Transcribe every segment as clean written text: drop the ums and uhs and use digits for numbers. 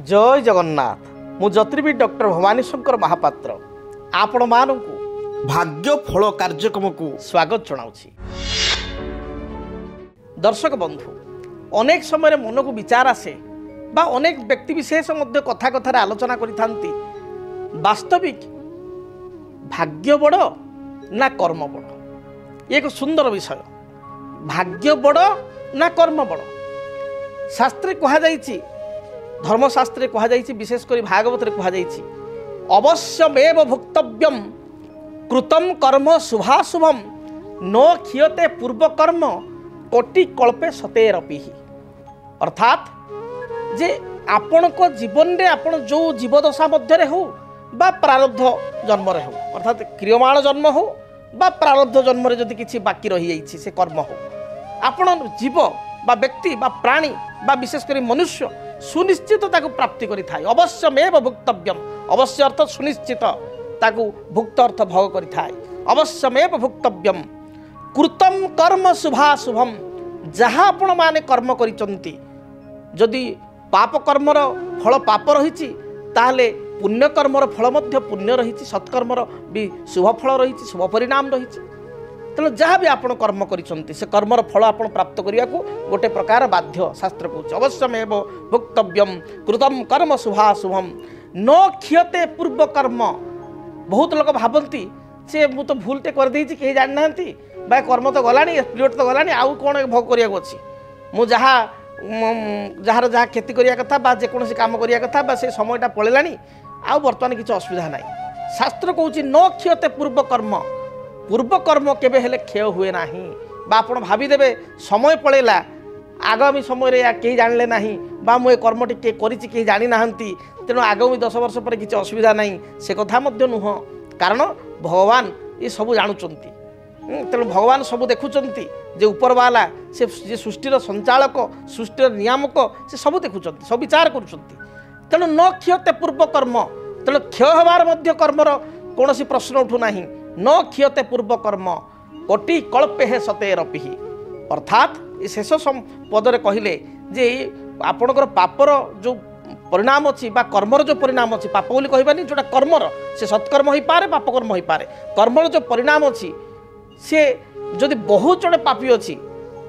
जय जगन्नाथ मु ज्योतिर्विद डॉक्टर भवानी शंकर महापात्र आपण मानकु भाग्य फल कार्यक्रम को स्वागत जनाउछि। दर्शक बंधु अनेक समय मन को विचार आसे बा अनेक व्यक्ति विशेष मध्य कथा कथार आलोचना करिथांती वास्तविक भाग्य बड़ ना कर्म बड़। एक सुंदर विषय भाग्य बड़ ना कर्म बड़। शास्त्रे कहा जाइछि धर्मशास्त्रे कहा जाइछि विशेषकर भागवत कहा जाइछि अवश्यमेव भुक्तव्यम कृतम कर्म शुभाशुभम न क्षीयते पूर्व कर्म कोटि कल्पे सतेरपि। अर्थात जे आपण को जीवन रे आपण जो जीवदशा मध्य हो बा प्रारब्ध जन्म रे हो अर्थात क्रियमाण जन्म हो बा प्रारब्ध जन्म रे जदि किछि बाकी रही जाइछि से कर्म हो आपण जीव बा व्यक्ति बा प्राणी बा विशेषकर मनुष्य सुनिश्चित ताकू प्राप्ति करि थाए। अवश्यमेव भुक्तव्यम अवश्य अर्थ सुनिश्चित ताकू भुक्त अर्थ भोग करि थाए। अवश्यमेव भुक्तव्यम कृतम कर्म शुभाशुभम जहाँ आपण माने कर्म करिचंती जदि पाप कर्मर फल पाप रहिछि ताहले पुण्य कर्मर फल मध्य पुण्य रहिछि सत्कर्मर भी शुभ फल रहिछि शुभ परिणाम रहिछि। तेणु जहाँ भी आपण कर्म करिचंती से कर्मर फल आपण प्राप्त करिया को गोटे प्रकार बाध्य शास्त्र कहूँ। अवश्यमेव भुक्तव्यम कृतम कर्म शुभाशुभम न क्षीयते पूर्व कर्म। बहुत लोग भावती से मु तो भूलटे कर देइछि केही जानि नाहंती बा कर्म तो गलानी पीरियड तो गलानी आउ कोन भोग करिया अछि मु जहाँ जार जहाँ खेती करिया कथा बा जेकोसी काम करिया कथा बा से समयटा पळेलानी आउ वर्तमान किछि असुविधा नाही। शास्त्र कहूँ न क्षीयते पूर्व कर्म पूर्व कर्म केबे हेले क्षय हुए नाही बा आपण भाविदेवे समय पळेला आगामी समय रे केही जानले नाही बा मु ए कर्मटी के करिछि केही जानि नाहंती तेणु आगामी 10 वर्ष पर किछि असुविधा नाही से कथा मध्य नुह। कारण भगवान ये सब जानुचंती तेणु भगवान सब देखुचंती जे उपरवाला से जे सृष्टिर संचालक सृष्टिर नियामक से सब देखुचंती सब विचार करुचंती। तेणु न क्षयते पूर्व कर्म तेणु क्षय हबार मध्य कर्मर कौनसी प्रश्न उठू नाही। न क्षयते पूर्व कर्म कोटि कल्पे हे सतेरपि। अर्थात ये शेष पदरे कहले जे आपणकर पापर जो परिणाम अच्छी बा कर्मर जो परिणाम अच्छी पाप बोली कहबानी जोटा कर्मर से सत्कर्म हो पारे पाप कर्म हो पारे कर्मर जो परिणाम अच्छी से जदि बहुत जड़े पापी अच्छी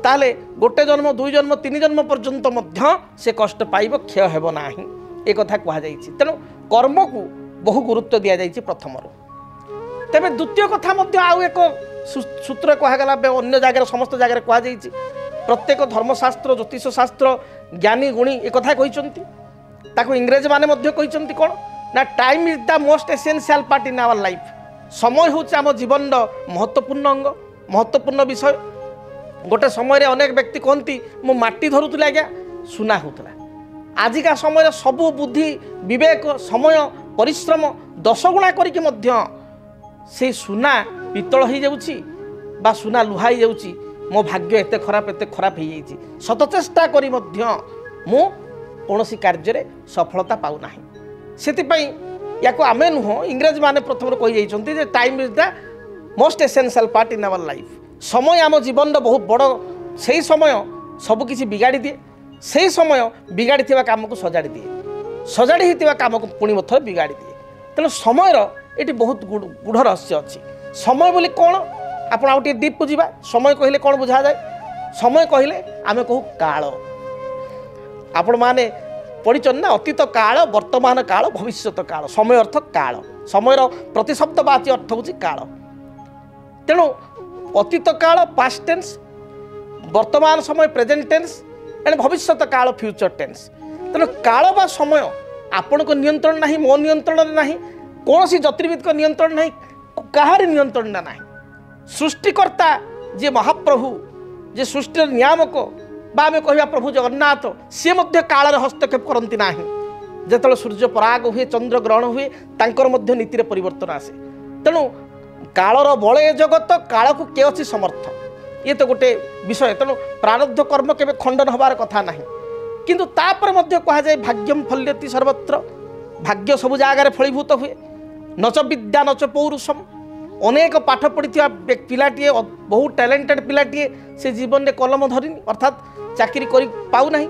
ताले गोटे जन्म 2 जन्म 3 जन्म पर्यंत मध्य से कष्ट पाइब क्षय हेब नाही ए कथा कहा जाइछि। तेणु कर्म को बहु गुरुत्व दिया जाइछि प्रथमरु। तेबे द्वितीय कथा मध्य आउ एक सूत्र कहगला अन्य जगह समस्त जगह कहा जाइछि प्रत्येक धर्मशास्त्र ज्योतिष शास्त्र ज्ञानी गुणी एक कथा कहिसंती ताको इंग्रेज माने मध्य कहिसंती कोन ना time is the most essential part in our life. समय होछि आम जीवन महत्वपूर्ण अंग महत्वपूर्ण विषय। गोटे समय रे अनेक व्यक्ति कहती मु माटी धरुतले आज्ञा सुना होतला आजिका समय सबु बुद्धि विवेक समय परिश्रम 10 गुणा करिके मध्य से सुना पितल हो जाउछि बा सुना लुहा हो जाउछि मो भाग्य एते खराब हो जाइछि शतचेष्टा करी मध्य मु कौनसी कार्य सफलता पाऊ नाही। सेतिपई याको आमे नुह इंग्रेज माने प्रथम कहि जाइछन्ति जे time is the most essential part in our life. समय आम जीवन बहुत बड़ सही समय सब किछि बिगाड़ी दिए सही समय बिगाड़ी थिबा काम को सजाड़ी दिए सजाड़ी हितिबा काम को पुणी मथर बिगाड़ी दिए। तेणु समयर ये बहुत गूढ़ रहस्य अच्छी। समय बोली कौन आपण आउ डीप को जीवा समय कहले कौन बुझा जाए समय कहले आमे कहू काल आपण माने पढ़िचन ना अतीत काल वर्तमान काल भविष्यत काल समय अर्थ काल समयर प्रतिशब्दवाची अर्थ होची काल। तेणु अतीत काल पास्ट टेंस वर्तमान समय प्रेजेंट टेंस एंड भविष्यत काल फ्यूचर टेंस। तेणु काल बा समय आपण को नियंत्रण नहीं मो नियंत्रण नहीं कौन सी ज्योतिर्विद को नियंत्रण नहीं कहार नियंत्रण ना सृष्टिकर्ता जे महाप्रभु जे सृष्टि नियामक बा में कहवा प्रभु जगन्नाथ सी मध्य काल हस्तक्षेप करती ना जो सूर्य पराग हुए चंद्र ग्रहण हुए तांकर मध्य नीति परिवर्तन आसे। तेणु कालर बले जगत काल को के अच्छी समर्थ ये तो गोटे विषय। तेणु प्रारब्ध कर्म केबे खंडन हबार कथा नहीं किंतु तापर मध्य कहा जाए भाग्यम फल्यति सर्वत्र भाग्य सब जगार फलीभूत हुए नच विद्या नच पौरुषम। अनेक पाठ पढ़ी पिलाटीए बहुत टैलेंटेड पिलाटीए से जीवन में कलम धरिनी अर्थात चाकरी कर पाऊ नहीं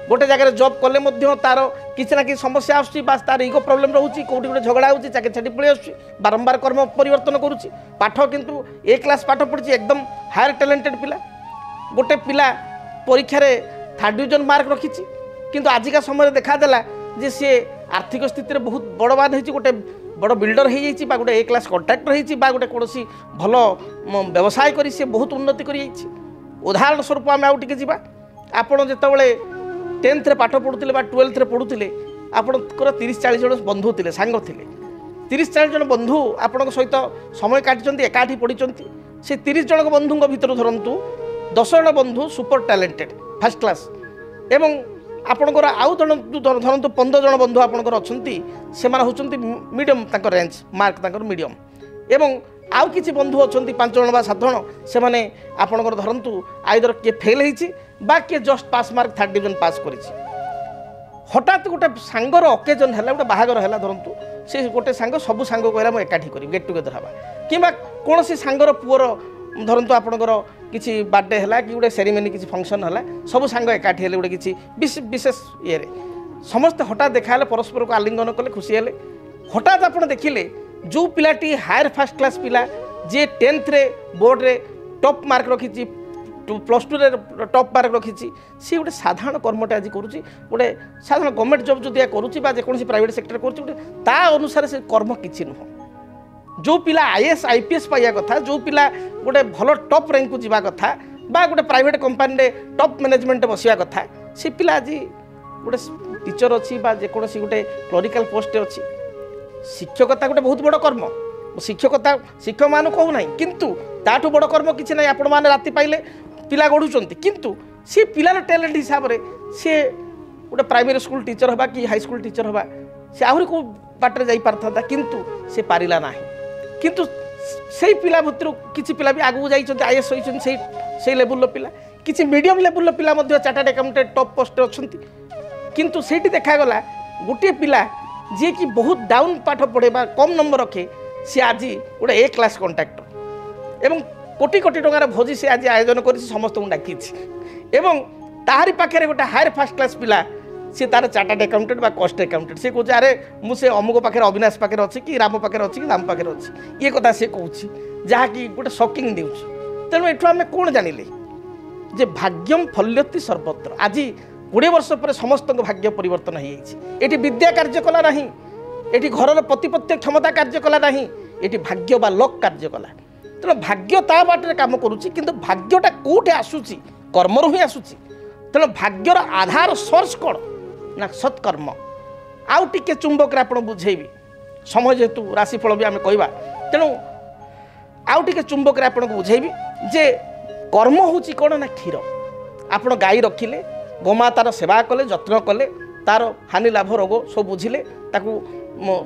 गोटे जगह जॉब कले तार किसी ना कि समस्या आसूँ तार इगो प्रॉब्लम रोचे कौटी गोटे झगड़ा होची चाकरी छाड़ी पलि आसूँ बारंबार कर्म परिवर्तन करुच्ची पाठ किंतु ए क्लास पाठ पढ़ी एकदम हायर टैलेंटेड पिला गोटे पिला परीक्षा रे 3rd डिविजन मार्क रखी किंतु आजिका समय देखादेला जे सी आर्थिक स्थिति बहुत बड़वान हो गोटे बड़ बिल्डर हो जाइए गोटे ए क्लास कॉन्ट्राक्टर हो गोटे कौन भल व्यवसाय कर बहुत उन्नति कर उदाहरण स्वरूप आम आउ टे जा आपड़ जिते 10th रे पाठ पढ़ुले 12th रे पढ़ुले आपणकर 30-40 जन बंधु थे सांग थे 30-40 जन बंधु आपण सहित समय काटी एकाठी पढ़ी से 30 जन बंधु भितर धरतु 10 जन बंधु सुपर टैलेंटेड फर्स्ट क्लास एवं आपणकर आउ जन धरतु 15 जन बंधु आपणकर अच्छा से होती मीडियम रेंज मार्क मीडियम एवं आउ किसी बंधु अच्छा 5 जन 7 जन से मैंने आपणकर धरतु आइदर किए फेल होती किए जस्ट पास मार्क 3rd डिविजन पास कर हठात गोटे सांगर अकेजन है गोटे बाहागर है धरतु से गोटे सांग सबू सांग कहला मुझे एकाठी करी गेट टुगेदर हाँ कि कौन सांगर पुअर धरतु आपणकर किसी बर्थडे है कि गोटे सेरेमनी किसी फंक्शन है सब सांग एकाठी गोटे किसी विशेष ये समस्ते हठात देखा परस्पर को आलिंगन कले खुशी है हठात आप देखिले जो पिलाटी हायर फर्स्ट क्लास पिला जी 10th रे बोर्ड रे टॉप मार्क रखी +2 रे टॉप मार्क रखी सी गोटे साधारण कर्मटे आज करुँच गोटे साधारण गवर्नमेंट जॉब जो करुँच जेकोसी प्राइवेट सेक्टर करुँचा अनुसार से कर्म किसी नुह जो पिला IAS IPS पाइया कथा जो पिला गोटे भल टॉप रैंक को जावा कथा बा गोटे प्राइवेट कंपनी रे टॉप मैनेजमेंट बसिया कथा से पिला आज गोटे टीचर अच्छी जेकोसी गोटे क्लरिकल पोस्ट अच्छी शिक्षकता गोटे बहुत बड़ कर्म शिक्षकता शिक्षक मान कहूना किंतु ताठू बड़ कर्म किसी ना आपण मैंने राति पाइले पिला गढ़ुंट किंतु सी पिलार टैलेंट हिसाब से सी गोटे प्राइमरी स्कूल टीचर हवा कि हाई स्कूल टीचर हवा से आहरी को बाटर जाई पारथा किंतु से पारिला ना किंतु से पिला भितर किसी पिला भी आगू जाइछन्ति IAS होइछन्ति से लेवल पिला किसी मीडियम लेवल पिला मध्य चार्टर्ड अकाउंटेंट टॉप पोस्ट अच्छी किंतु सेठी देखागला गोटे पिला जी कि बहुत डाउन पाठ पढ़े कम नंबर रखे सी आज गोटे ए क्लास कॉन्ट्राक्टर एवं कोटी कोटी टंकार भोजी से आज आयोजन कर समस्त डाकी एवं ताहारी पाखे गोटे हायर फर्स्ट क्लास पिला सी तार चार्टर्ड अकाउंटेंट बा कॉस्ट अकाउंटेंट से कहे अरे मुझे अमुक पाखे अविनाश पाखे अच्छी कि राम पाखे अच्छी कि राम पाखे अच्छी ये कथा सी कहूँ जहाँकि गोटे शॉकिंग देउछ तेणु एठू आम कौन जानिले जे भाग्यम फल्यति सर्वत्र आज 20 वर्ष पर समस्त भाग्य परिवर्तन हो विद्या कार्य कला ना ये घर प्रतिपत्ति क्षमता कार्य कला ना ये भाग्य बा लक कार्य कला तेना भाग्य ता बाटे काम करुच्ची कि भाग्यटा कौटे आसूची कर्मरू ही आसूची तेना भाग्यर आधार सोर्स कौन ना सत्कर्म आउ टिके चुंबक आप बुझेबी समय जेहेतु राशिफल भी आम कहवा तेणु आउ टिके चुंबक आपको बुझेबी जे कर्म होची कौन ना क्षीर आप गाई रखिले गोमातार सेवा कले जत्न कले तार हानि लाभ रोग सब बुझिले ताकू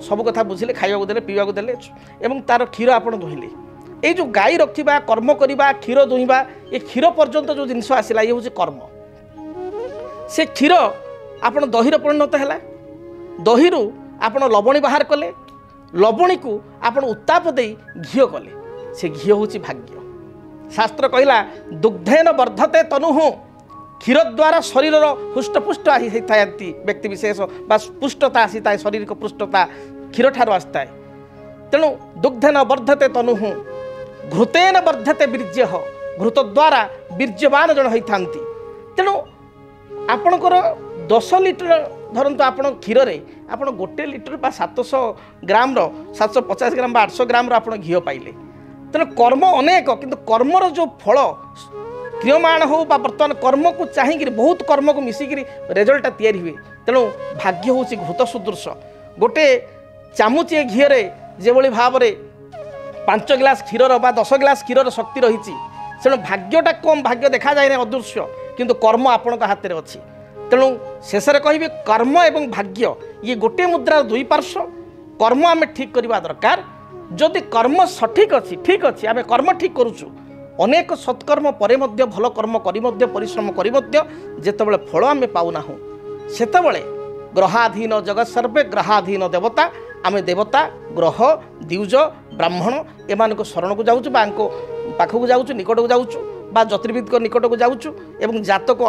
सब कथा बुझिले खाइबा देले पीवा देले एवं तार क्षीर आप दुहिले ये जो गाई रखा कर्म करवा क्षीर दुहिबा ये क्षीर पर्यंत जो जिनस आसला ये हूँ कर्म से क्षीर आप दहीर परिणत है दही आप लवणी बाहर कले लवणी को आप उत्ताप दे घी कले से घी हूँ भाग्य शास्त्र कहला दुग्धेन वर्धते तनुः क्षीर द्वारा शरीर हृष्टपुष्ट होता व्यक्ति विशेष पुष्टता आसी था शरीर को पुष्टता क्षीर ठार आसता है तेणु दुग्धेन वर्धते तनुः घृतेन वर्धते वीर्य घृत द्वारा वीर्यवान जन होता तेणु आपणकर 10 लिटर धरतु आप क्षीर आप 1 लिटर 700 ग्राम 750 ग्राम 800 ग्राम आप घी पाइले तेणु कर्म अनेक किंतु कर्मर जो फल क्रियमाण हो बर्तमान कर्म को चाहिए बहुत कर्म को मिसिक रेजल्टा तैयारी हुए तेणु भाग्य हूँ घृत सुदृश गोटे चामुचे घीरे जो भाव में 5 गिलास क्षीर 10 गिलास क्षीर शक्ति रही तेणु भाग्यटा कम भाग्य देखा जाए ना अदृश्य किंतु कर्म आपण हाथ में अच्छी तेणु शेष कहि कर्म एवं भाग्य ये गोटे मुद्रार दुई पार्श्व कर्म आम ठीक करवा दरकार जदि कर्म सठिक अच्छी ठीक अच्छी आम कर्म ठीक करुचु अनेक सत्कर्म पर भल कर्म करी परिश्रम करी जेतेबेले फल आम पाऊना सेतेबेले ग्रहाधीन जगत सर्वे ग्रहाधीन देवता आम देवता ग्रह द्विज ब्राह्मण एमान शरण को जाऊँ पाखक जाऊँ निकट को जाऊँ বা জ্যোতির্বিদ নিকটক যাচ্ছু এবং জাতক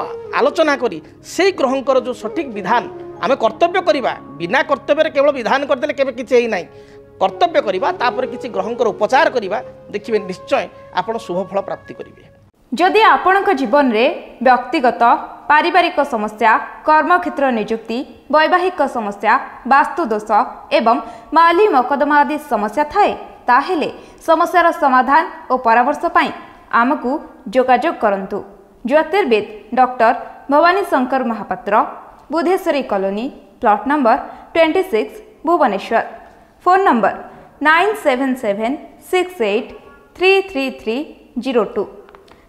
আলোচনা করি সেই গ্রহঙ্কর যে সঠিক বিধান আমি কর্তব্য করা বিনা কর্তব্যের কেবল বিধান করদেলে কেবে কিছু এই নাই কর্তব্য করা তাপরে কিছু গ্রহঙ্কর উপচার করা দেখবে নিশ্চয় আপনার শুভফল প্রাপ্তি করবে। যদি আপনার জীবনে ব্যক্তিগত পারিবারিক সমস্যা কর্মক্ষেত্র নিযুক্তি বৈবাহিক সমস্যা বাস্তুদোষ এবং মালি মকদ্দমা আদি সমস্যা থাকে তাহলে সমস্যার সমাধান ও পরামর্শ পাই আমকু যোগাযোগ করন্তু। জ্যোতির্বিদ doctor Bhabani Shankar Mahapatra, Budheswari colony, plot number 26, Bhubaneswar. Phone number 9776833302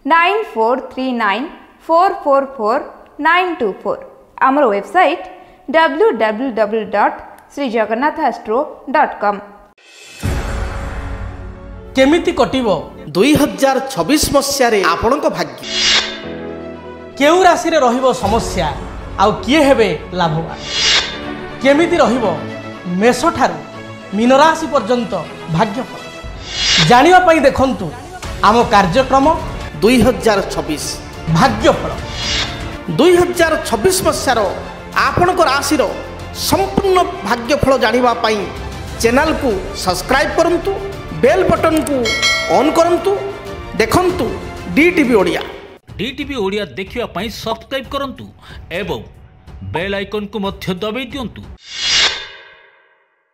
9439444924। आमर वेबसाइट www.srijagannathastro.com। केमिति कटिब 2026 मसीह आपणक भाग्य केउ राशि रे रहिबो समस्या आउ किए हेबे लाभवान केमिति रहिबो मेष ठारू मीन राशि पर्यंत भाग्यफल जानिबा पई देखंतु आम कार्यक्रम 2026 भाग्यफल 2026 मसीह आपणक राशि संपूर्ण भाग्यफल जानिबा पई चैनल को सब्सक्राइब करंतु बेल बटन को ऑन करंतु देखंतु डीटीवी ओडिया। डीटीवी ओडिया देखिवा पई सब्सक्राइब करंतु एवं बेल आइकन को मध्य दबाई दियंतु।